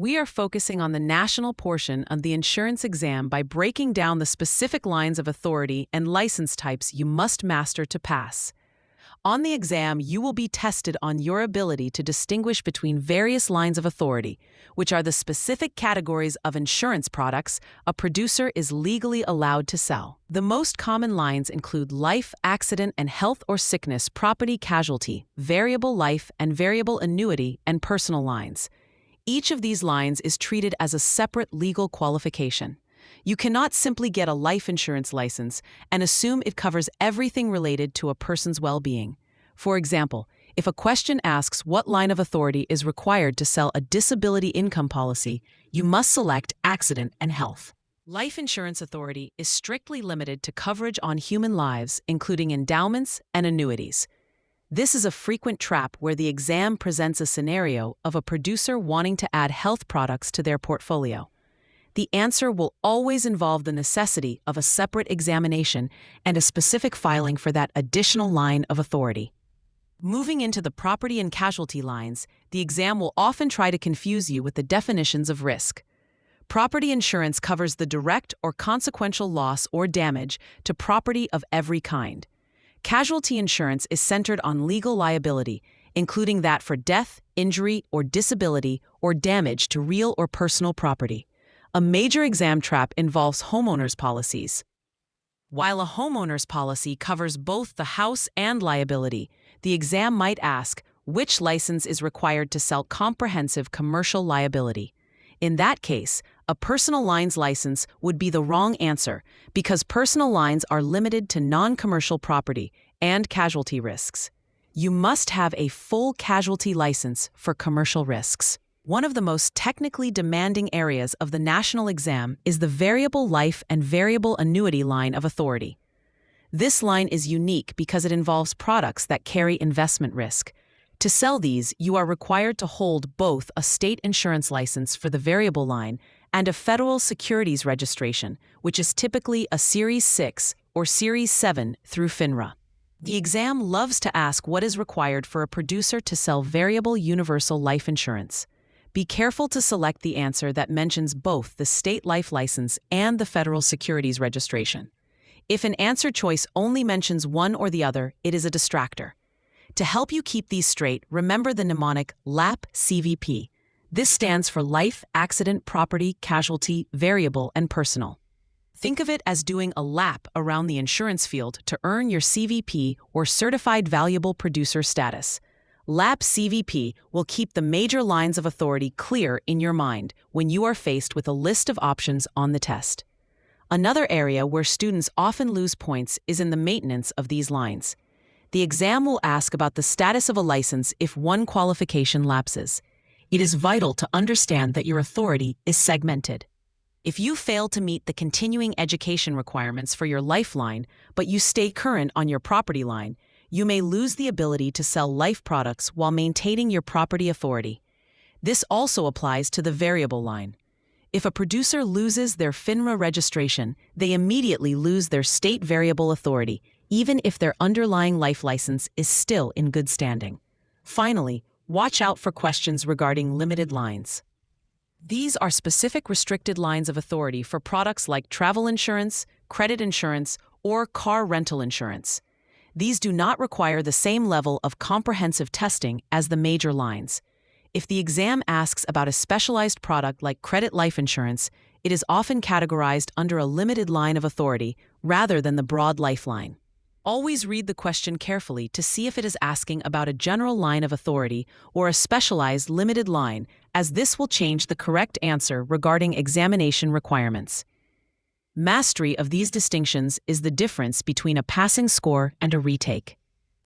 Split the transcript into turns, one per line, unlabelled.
we are focusing on the national portion of the insurance exam by breaking down the specific lines of authority and license types you must master to pass. On the exam, you will be tested on your ability to distinguish between various lines of authority, which are the specific categories of insurance products a producer is legally allowed to sell. The most common lines include life, accident and health or sickness, property casualty, variable life and variable annuity, and personal lines. Each of these lines is treated as a separate legal qualification. You cannot simply get a life insurance license and assume it covers everything related to a person's well-being. For example, if a question asks what line of authority is required to sell a disability income policy, you must select accident and health. Life insurance authority is strictly limited to coverage on human lives, including endowments and annuities. This is a frequent trap where the exam presents a scenario of a producer wanting to add health products to their portfolio. The answer will always involve the necessity of a separate examination and a specific filing for that additional line of authority. Moving into the property and casualty lines, the exam will often try to confuse you with the definitions of risk. Property insurance covers the direct or consequential loss or damage to property of every kind. Casualty insurance is centered on legal liability, including that for death, injury, or disability, or damage to real or personal property. A major exam trap involves homeowners' policies. While a homeowner's policy covers both the house and liability, the exam might ask which license is required to sell comprehensive commercial liability. In that case, a personal lines license would be the wrong answer because personal lines are limited to non-commercial property and casualty risks. You must have a full casualty license for commercial risks. One of the most technically demanding areas of the national exam is the variable life and variable annuity line of authority. This line is unique because it involves products that carry investment risk. To sell these, you are required to hold both a state insurance license for the variable line and a federal securities registration, which is typically a Series 6 or Series 7 through FINRA. The exam loves to ask what is required for a producer to sell variable universal life insurance. Be careful to select the answer that mentions both the state life license and the federal securities registration. If an answer choice only mentions one or the other, it is a distractor. To help you keep these straight, remember the mnemonic LAP CVP. This stands for life, accident, property, casualty, variable, and personal. Think of it as doing a lap around the insurance field to earn your CVP or Certified Valuable Producer status. LAP CVP will keep the major lines of authority clear in your mind when you are faced with a list of options on the test. Another area where students often lose points is in the maintenance of these lines. The exam will ask about the status of a license if one qualification lapses. It is vital to understand that your authority is segmented. If you fail to meet the continuing education requirements for your lifeline, but you stay current on your property line, you may lose the ability to sell life products while maintaining your property authority. This also applies to the variable line. If a producer loses their FINRA registration, they immediately lose their state variable authority, even if their underlying life license is still in good standing. Finally, watch out for questions regarding limited lines. These are specific restricted lines of authority for products like travel insurance, credit insurance, or car rental insurance. These do not require the same level of comprehensive testing as the major lines. If the exam asks about a specialized product like credit life insurance, it is often categorized under a limited line of authority rather than the broad lifeline. Always read the question carefully to see if it is asking about a general line of authority or a specialized limited line, as this will change the correct answer regarding examination requirements. Mastery of these distinctions is the difference between a passing score and a retake.